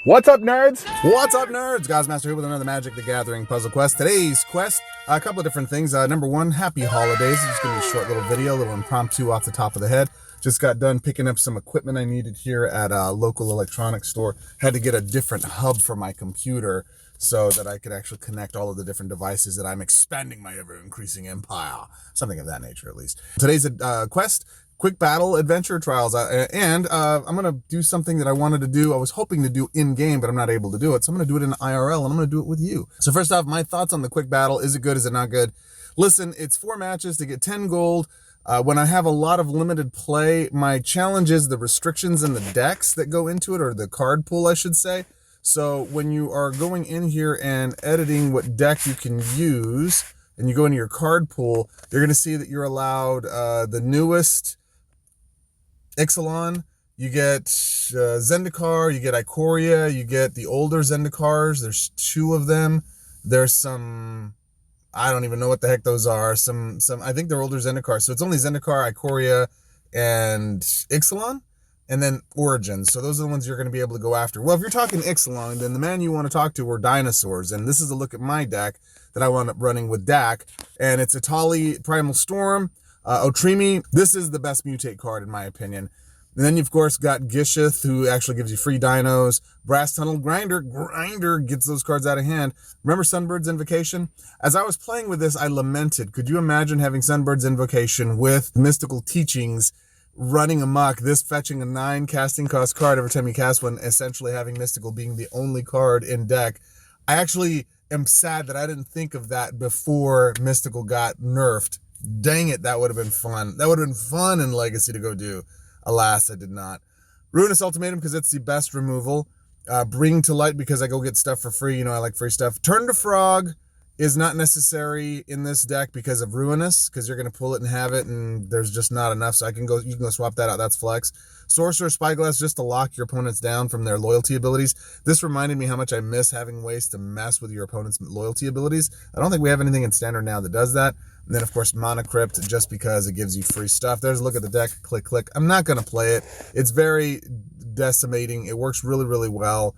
What's up, nerds? What's up, nerds? Goz Master here with another Magic the Gathering puzzle quest. Today's quest, a couple of different things. Number one, happy holidays. It's just going to be a short little video, a little impromptu off the top of the head. Just got done picking up some equipment I needed here at a local electronics store. Had to get a different hub for my computer so that I could actually connect all of the different devices that I'm expanding my ever-increasing empire. Something of that nature, at least. Today's quest, quick battle adventure trials, and I'm gonna do something that I wanted to do. I was hoping to do in game, but I'm not able to do it, so I'm gonna do it in IRL, and I'm gonna do it with you. So first off, my thoughts on the quick battle. Is it good? Is it not good? Listen, it's 4 matches to get 10 gold. When I have a lot of limited play, my challenge is the restrictions in the decks that go into it, or the card pool, I should say. So when you are going in here and editing what deck you can use, and you go into your card pool, you're gonna see that you're allowed the newest Ixalan, you get Zendikar, you get Ikoria, you get the older Zendikars. There's 2 of them. There's some, I don't even know what the heck those are. Some I think they're older Zendikars. So it's only Zendikar, Ikoria, and Ixalan, and then Origins. So those are the ones you're going to be able to go after. Well, if you're talking Ixalan, then the man you want to talk to are dinosaurs. And this is a look at my deck that I wound up running with Dak. And it's Atali Primal Storm, Otrimi. This is the best mutate card in my opinion. And then you've of course got Gisheth, who actually gives you free dinos. Brass Tunnel Grinder gets those cards out of hand. Remember Sunbird's Invocation? As I was playing with this, I lamented. Could you imagine having Sunbird's Invocation with Mystical Teachings running amok, this fetching a 9 casting cost card every time you cast one, essentially having Mystical being the only card in deck? I actually am sad that I didn't think of that before Mystical got nerfed. Dang it, that would have been fun. That would have been fun in Legacy to go do. Alas, I did not. Ruinous Ultimatum, because it's the best removal. Bring to Light, because I go get stuff for free. You know, I like free stuff. Turn to Frog is not necessary in this deck because of Ruinous, because you're going to pull it and have it, and there's just not enough, so you can go swap that out. That's flex. Sorcerer Spyglass, just to lock your opponents down from their loyalty abilities. This reminded me how much I miss having ways to mess with your opponent's loyalty abilities. I don't think we have anything in Standard now that does that. And then, of course, Mana Crypt, just because it gives you free stuff. There's a look at the deck. Click, click. I'm not going to play it. It's very decimating. It works really, really well.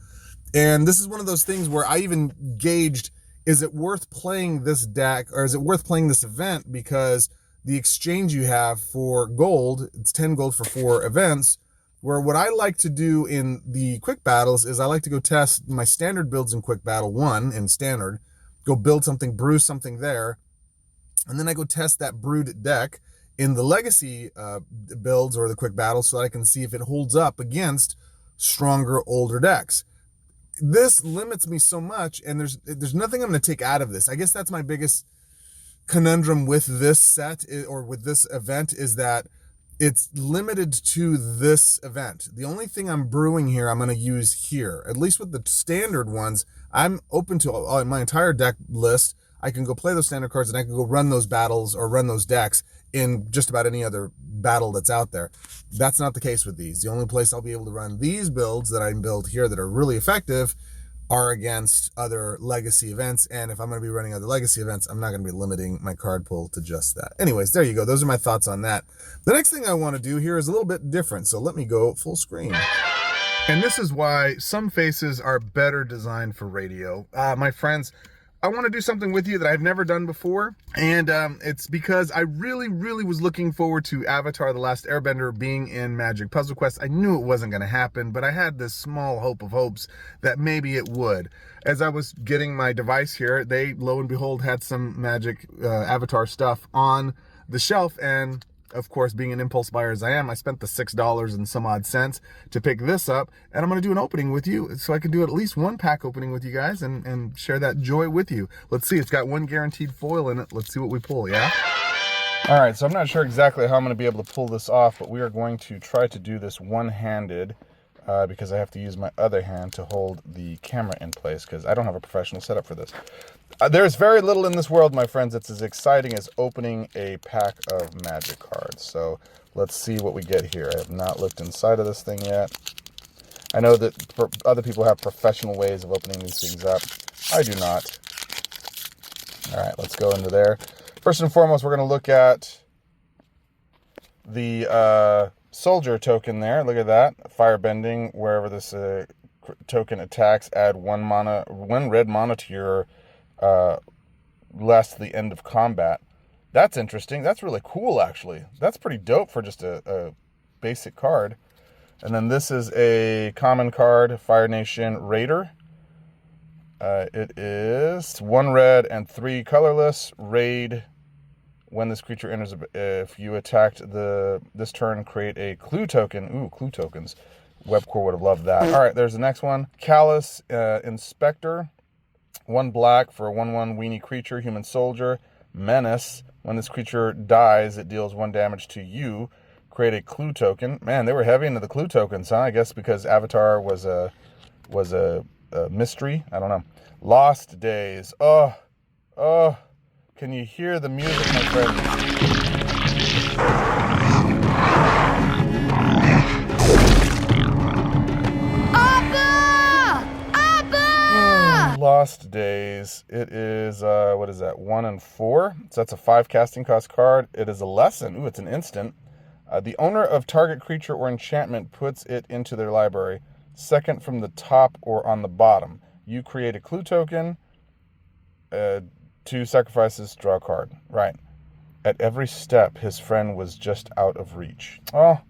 And this is one of those things where I even gauged, is it worth playing this deck, or is it worth playing this event? Because the exchange you have for gold, it's 10 gold for 4 events, where what I like to do in the quick battles is I like to go test my standard builds in quick battle 1 in standard, go build something, brew something there, and then I go test that brewed deck in the legacy builds or the quick battles so that I can see if it holds up against stronger, older decks. This limits me so much, and there's nothing I'm going to take out of this. I guess that's my biggest conundrum with this set, or with this event, is that it's limited to this event. The only thing I'm brewing here, I'm going to use here. At least with the standard ones, I'm open to my entire deck list. I can go play those standard cards, and I can go run those battles or run those decks in just about any other battle that's out there. That's not the case with these. The only place I'll be able to run these builds that I build here that are really effective are against other legacy events. And if I'm going to be running other legacy events, I'm not going to be limiting my card pool to just that. Anyways, there you go. Those are my thoughts on that. The next thing I want to do here is a little bit different. So let me go full screen. And this is why some faces are better designed for radio. My friends, I want to do something with you that I've never done before, and it's because I really, really was looking forward to Avatar: The Last Airbender being in Magic Puzzle Quest. I knew it wasn't going to happen, but I had this small hope of hopes that maybe it would. As I was getting my device here, they, lo and behold, had some Magic Avatar stuff on the shelf, and of course, being an impulse buyer as I am, I spent the $6 and some odd cents to pick this up, and I'm going to do an opening with you so I can do at least one pack opening with you guys and share that joy with you. Let's see. It's got 1 guaranteed foil in it. Let's see what we pull, yeah? All right, so I'm not sure exactly how I'm going to be able to pull this off, but we are going to try to do this one-handed because I have to use my other hand to hold the camera in place because I don't have a professional setup for this. There's very little in this world, my friends. It's as exciting as opening a pack of Magic cards. So let's see what we get here. I have not looked inside of this thing yet. I know that other people have professional ways of opening these things up. I do not. All right, let's go into there. First and foremost, we're going to look at the soldier token there. Look at that. Firebending, wherever this token attacks, add 1 red mana to your last to the end of combat. That's interesting. That's really cool, actually. That's pretty dope for just a basic card. And then this is a common card, Fire Nation Raider. It is 1 red and 3 colorless. Raid. When this creature enters, if you attacked this turn, create a clue token. Ooh, clue tokens. Webcore would have loved that. All right, there's the next one. Callous Inspector. 1 black for a 1/1 weenie creature, human soldier. Menace. When this creature dies, it deals 1 damage to you. Create a clue token. Man, they were heavy into the clue tokens, huh? I guess because Avatar was a mystery. I don't know. Lost Days. Oh. Can you hear the music, my friend? Lost Days. It is, what is that, 1 and 4? So that's a 5 casting cost card. It is a lesson. Ooh, it's an instant. The owner of target creature or enchantment puts it into their library, second from the top or on the bottom. You create a clue token, 2 sacrifices, draw a card. Right. At every step, his friend was just out of reach. Oh,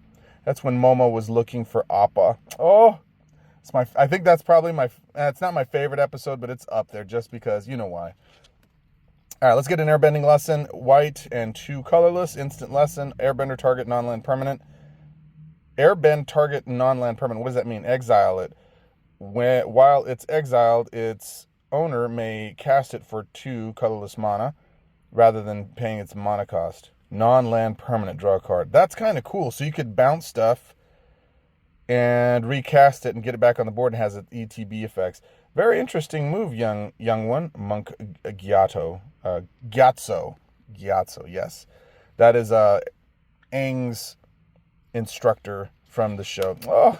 that's when Momo was looking for Appa. Oh, I think that's probably it's not my favorite episode, but it's up there just because, you know why. All right, let's get an airbending lesson. White and 2 colorless, instant lesson. Airbender target non-land permanent. Airbend target non-land permanent. What does that mean? Exile it. While it's exiled, its owner may cast it for 2 colorless mana rather than paying its mana cost. Non-land permanent, draw a card. That's kind of cool. So you could bounce stuff and recast it and get it back on the board, and has ETB effects. Very interesting move, young one. Monk Gyatso. Gyatso, yes. That is Aang's instructor from the show. Oh,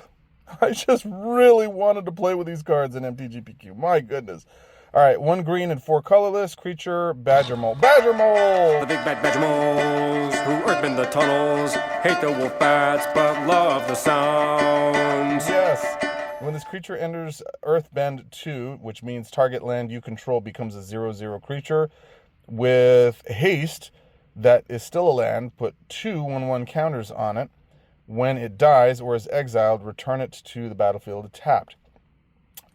I just really wanted to play with these cards in MTGPQ. My goodness. All right, 1 green and 4 colorless. Creature, Badger Mole. Badger Mole! The big bad badger moles who earthbend the tunnels, hate the wolf bats but love the sounds. Yes. When this creature enters Earthbend 2, which means target land you control becomes a 0/0 creature, with haste that is still a land, put 2 1/1 counters on it. When it dies or is exiled, return it to the battlefield tapped.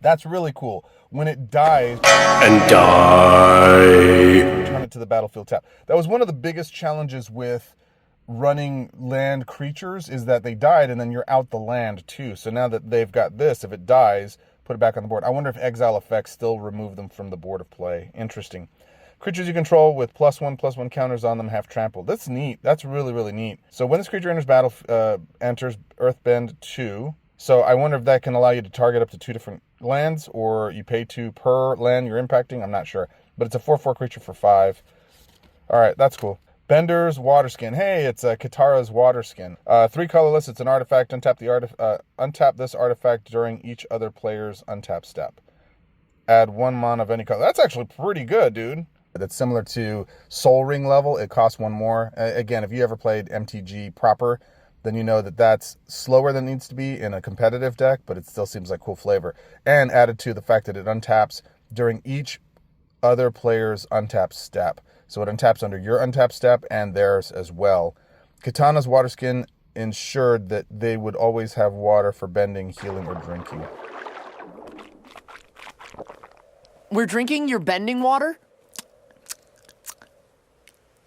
That's really cool. When it dies And die. Return it to the battlefield tapped. That was one of the biggest challenges with running land creatures, is that they died and then you're out the land too. So now that they've got this, if it dies, put it back on the board. I wonder if exile effects still remove them from the board of play. Interesting. Creatures you control with +1/+1 counters on them have trampled. That's neat. That's really, really neat. So when this creature enters Earthbend 2, so I wonder if that can allow you to target up to 2 different lands, or you pay 2 per land you're impacting. I'm not sure. But it's a 4/4 creature for 5. All right, that's cool. Bender's Waterskin. Hey, it's Katara's Waterskin. 3 colorless. It's an artifact. Untap this artifact during each other player's untap step. Add 1 mana of any color. That's actually pretty good, dude. That's similar to Soul Ring level. It costs 1 more. Again, if you ever played MTG proper, then you know that that's slower than it needs to be in a competitive deck, but it still seems like cool flavor. And added to the fact that it untaps during each other player's untap step. So it untaps under your untap step and theirs as well. Katana's Waterskin ensured that they would always have water for bending, healing, or drinking. We're drinking your bending water?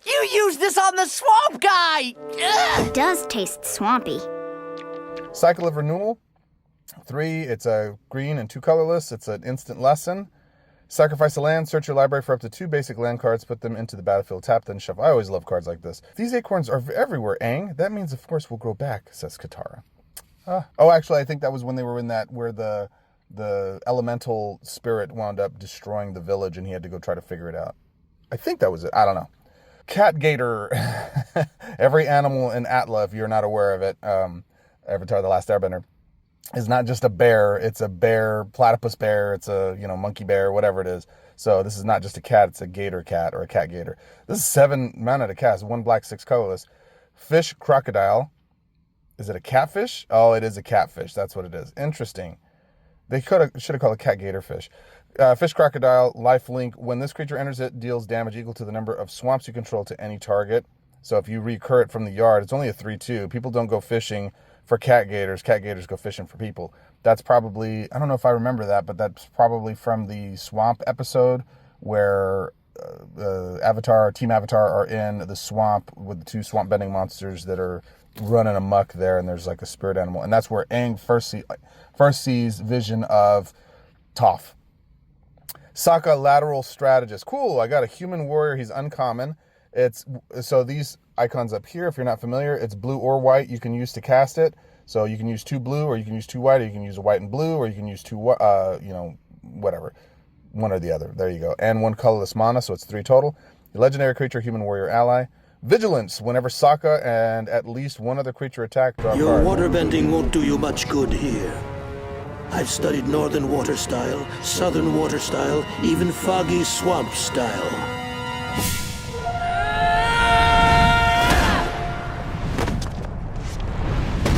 You used this on the swamp guy! Ugh! It does taste swampy. Cycle of Renewal. 3, it's a green and 2 colorless. It's an instant lesson. Sacrifice a land, search your library for up to 2 basic land cards, put them into the battlefield, tap, then shuffle. I always love cards like this. These acorns are everywhere, Aang. That means, of course, we'll grow back, says Katara. Oh, actually, I think that was when they were in that, where the elemental spirit wound up destroying the village and he had to go try to figure it out. I think that was it. I don't know. Cat Gator. Every animal in ATLA, if you're not aware of it, Avatar: The Last Airbender, is not just a bear. It's a bear, platypus bear. It's a, monkey bear, whatever it is. So this is not just a cat. It's a gator cat or a cat gator. This is 7 mana to cast. 1 black, 6 colorless. Fish Crocodile. Is it a catfish? Oh, it is a catfish. That's what it is. Interesting. They should have called it cat gator fish. Fish crocodile, life link. When this creature enters it, deals damage equal to the number of swamps you control to any target. So if you recur it from the yard, it's only a 3/2. People don't go fishing for cat gators. Cat gators go fishing for people. That's probably, I don't know if I remember that, but that's probably from the swamp episode where Team Avatar are in the swamp with the 2 swamp bending monsters that are running amok there, and there's like a spirit animal, and that's where Aang first sees vision of Toph. Sokka, lateral strategist. Cool, I got a human warrior. He's uncommon. So these icons up here, if you're not familiar, it's blue or white you can use to cast it. So you can use 2 blue, or you can use 2 white, or you can use a white and blue, or you can use 2, whatever. One or the other. There you go. And 1 colorless mana, so it's 3 total. Legendary creature, human warrior ally. Vigilance. Whenever Sokka and at least one other creature attack, draw a Your card. waterbending won't do you much good here. I've studied northern water style, southern water style, even foggy swamp style.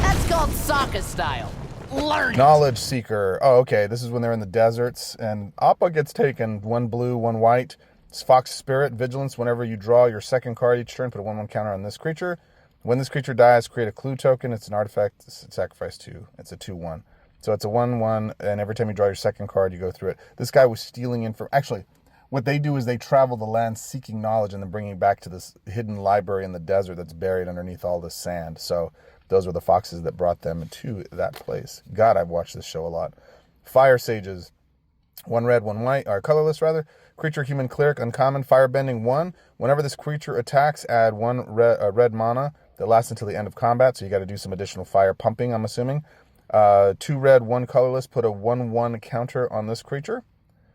That's called Sokka style. Learn it. Knowledge Seeker. Oh, okay. This is when they're in the deserts, and Appa gets taken. 1 blue, 1 white. It's Fox Spirit. Vigilance. Whenever you draw your second card each turn, put a 1/1 counter on this creature. When this creature dies, create a clue token. It's an artifact. Sacrifice 2. It's a 2/1. So it's a 1/1, and every time you draw your second card, you go through it. This guy was stealing information. Actually, what they do is they travel the land seeking knowledge and then bringing back to this hidden library in the desert that's buried underneath all this sand. So those were the foxes that brought them to that place. God, I've watched this show a lot. Fire Sages. 1 red, 1 white, or colorless rather. Creature, human cleric, uncommon, firebending 1. Whenever this creature attacks, add 1 red mana that lasts until the end of combat. So you got to do some additional fire pumping, I'm assuming. 2 red, 1 colorless, put a 1/1 counter on this creature.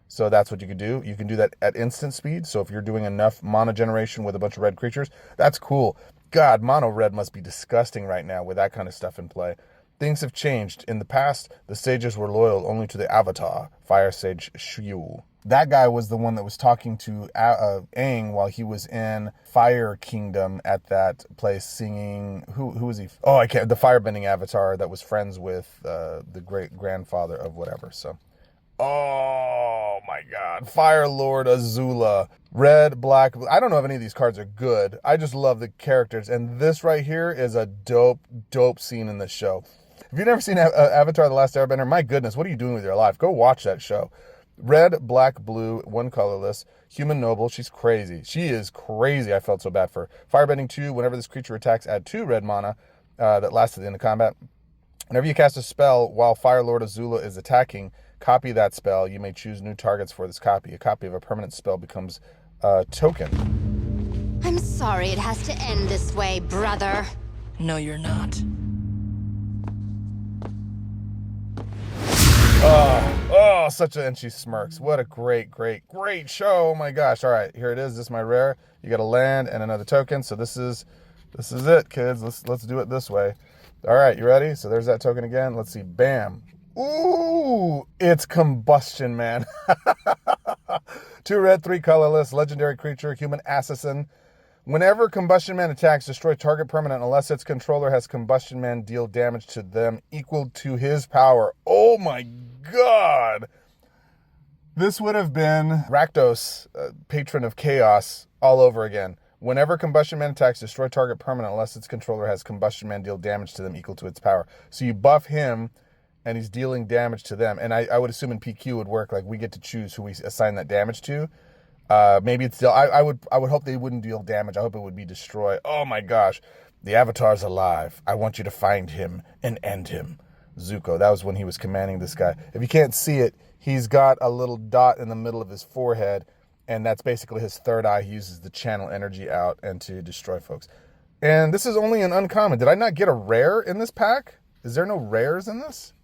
So that's what you could do. You can do that at instant speed. So if you're doing enough mana generation with a bunch of red creatures, that's cool. God, mono red must be disgusting right now with that kind of stuff in play. Things have changed. In the past, the sages were loyal only to the Avatar, Fire Sage Shu. That guy was the one that was talking to Aang while he was in Fire Kingdom at that place singing. Who was he? Oh, I can't. The firebending Avatar that was friends with the great grandfather of whatever. So, oh my God, Fire Lord Azula, red, black. I don't know if any of these cards are good. I just love the characters, and this right here is a dope scene in this show. If you've never seen Avatar: The Last Airbender, my goodness, what are you doing with your life? Go watch that show. Red, black, blue, 1 colorless. Human noble. She's crazy. She is crazy. I felt so bad for her. Firebending 2. Whenever this creature attacks, add 2 red mana that lasts at the end of combat. Whenever you cast a spell while Fire Lord Azula is attacking, copy that spell. You may choose new targets for this copy. A copy of a permanent spell becomes a token. I'm sorry it has to end this way, brother. No, you're not. Oh, and she smirks. What a great show. Oh my gosh. All right, here it is. This is my rare. You got a land and another token. So this is it, kids. Let's do it this way. All right, you ready? So there's that token again. Let's see. Bam. Ooh, it's Combustion Man. 2 red, 3 colorless, legendary creature, human assassin. Whenever Combustion Man attacks, destroy target permanent unless its controller has Combustion Man deal damage to them equal to his power. Oh my God. This would have been Rakdos, patron of chaos, all over again. Whenever Combustion Man attacks, destroy target permanent unless its controller has Combustion Man deal damage to them equal to its power. So you buff him, and he's dealing damage to them. And I would assume in PQ would work, like we get to choose who we assign that damage to. Maybe it's still, I would hope they wouldn't deal damage. I hope it would be destroy. Oh my gosh. The Avatar's alive. I want you to find him and end him. Zuko. That was when he was commanding this guy. If you can't see it, he's got a little dot in the middle of his forehead, and that's basically his third eye. He uses to channel energy out and to destroy folks. And this is only an uncommon. Did I not get a rare in this pack? Is there no rares in this?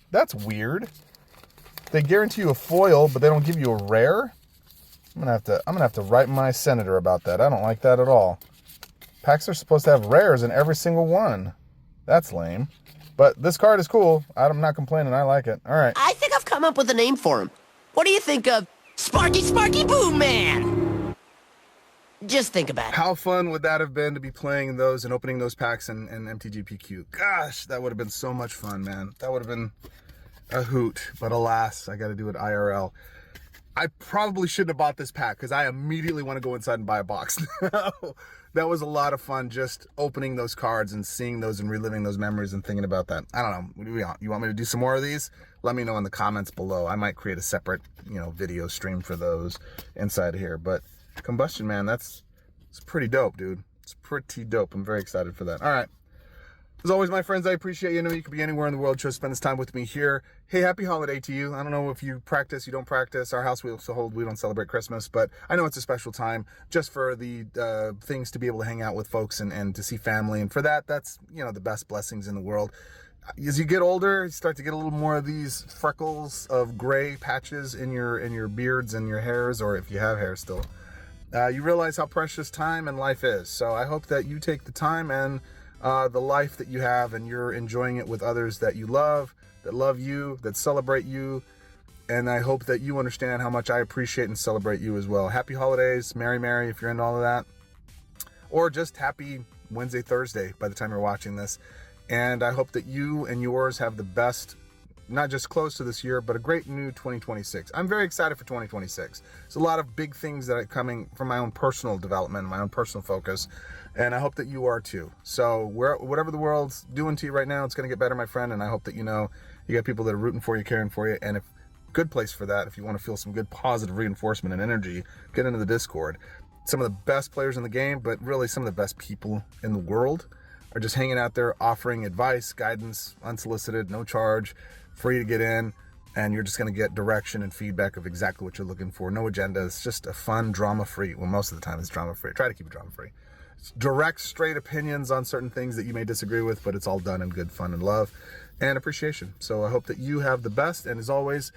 That's weird. They guarantee you a foil, but they don't give you a rare? I'm gonna have to write my senator about that. I don't like that at all. Packs are supposed to have rares in every single one. That's lame. But this card is cool. I'm not complaining. I like it. All right. I think I've come up with a name for him. What do you think of Sparky Boom Man? Just think about it. How fun would that have been to be playing those and opening those packs in MTGPQ? Gosh, that would have been so much fun, man. That would have been... a hoot, but alas, I got to do it IRL. I probably shouldn't have bought this pack because I immediately want to go inside and buy a box. That was a lot of fun, just opening those cards and seeing those and reliving those memories and thinking about that. I don't know. What do we want? You want me to do some more of these? Let me know in the comments below. I might create a separate, video stream for those inside here. But Combustion, man, it's pretty dope, dude. It's pretty dope. I'm very excited for that. All right. As always, my friends, I appreciate you. I know you could be anywhere in the world. Chose to spend this time with me here. Hey, happy holiday to you. I don't know if you practice, you don't practice. Our house we don't celebrate Christmas, but I know it's a special time just for the things to be able to hang out with folks and to see family. And for that, that's, the best blessings in the world. As you get older, you start to get a little more of these freckles of gray patches in your beards and your hairs, or if you have hair still. You realize how precious time and life is. So I hope that you take the time and the life that you have and you're enjoying it with others that you love you, that celebrate you. And I hope that you understand how much I appreciate and celebrate you as well. Happy holidays, Merry if you're into all of that. Or just happy Wednesday, Thursday by the time you're watching this. And I hope that you and yours have the best, not just close to this year, but a great new 2026. I'm very excited for 2026. There's a lot of big things that are coming from my own personal development, my own personal focus, and I hope that you are too. So whatever the world's doing to you right now, it's going to get better, my friend, and I hope that you got people that are rooting for you, caring for you, and good place for that. If you want to feel some good positive reinforcement and energy, get into the Discord. Some of the best players in the game, but really some of the best people in the world are just hanging out there offering advice, guidance, unsolicited, no charge, free to get in, and you're just going to get direction and feedback of exactly what you're looking for. No agenda. It's just a fun, drama-free. Well, most of the time it's drama-free. Try to keep it drama-free. It's direct, straight opinions on certain things that you may disagree with, but it's all done in good fun and love and appreciation. So I hope that you have the best, and as always,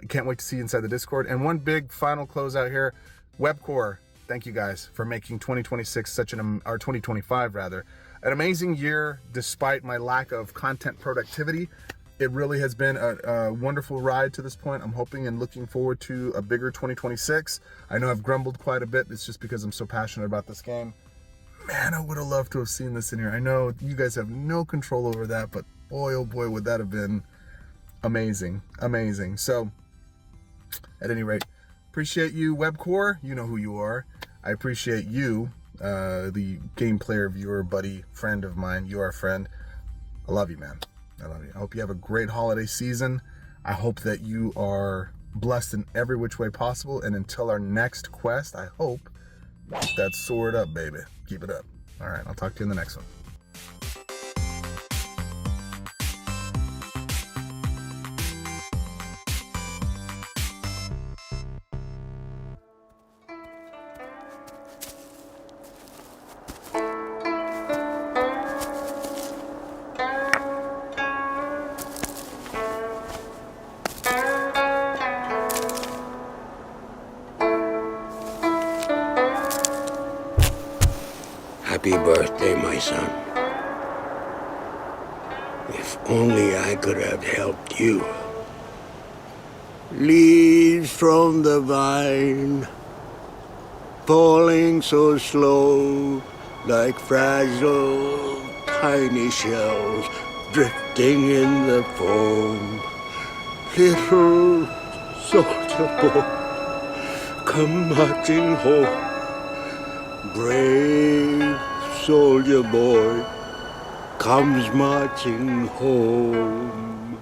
can't wait to see you inside the Discord. And one big final closeout here, Webcore. Thank you guys for making 2026 or 2025 rather, an amazing year despite my lack of content productivity. It really has been a wonderful ride to this point. I'm hoping and looking forward to a bigger 2026. I know I've grumbled quite a bit. It's just because I'm so passionate about this game. Man, I would have loved to have seen this in here. I know you guys have no control over that, but boy, oh boy, would that have been amazing. Amazing. So, at any rate, appreciate you, Webcore. You know who you are. I appreciate you, the game player, viewer, buddy, friend of mine. You are a friend. I love you, man. I love you. I hope you have a great holiday season. I hope that you are blessed in every which way possible. And until our next quest, I hope that sword up, baby. Keep it up. All right, I'll talk to you in the next one. Happy birthday, my son. If only I could have helped you. Leaves from the vine, falling so slow, like fragile, tiny shells drifting in the foam. Little soldier boy, come marching home. Brave soldier boy comes marching home.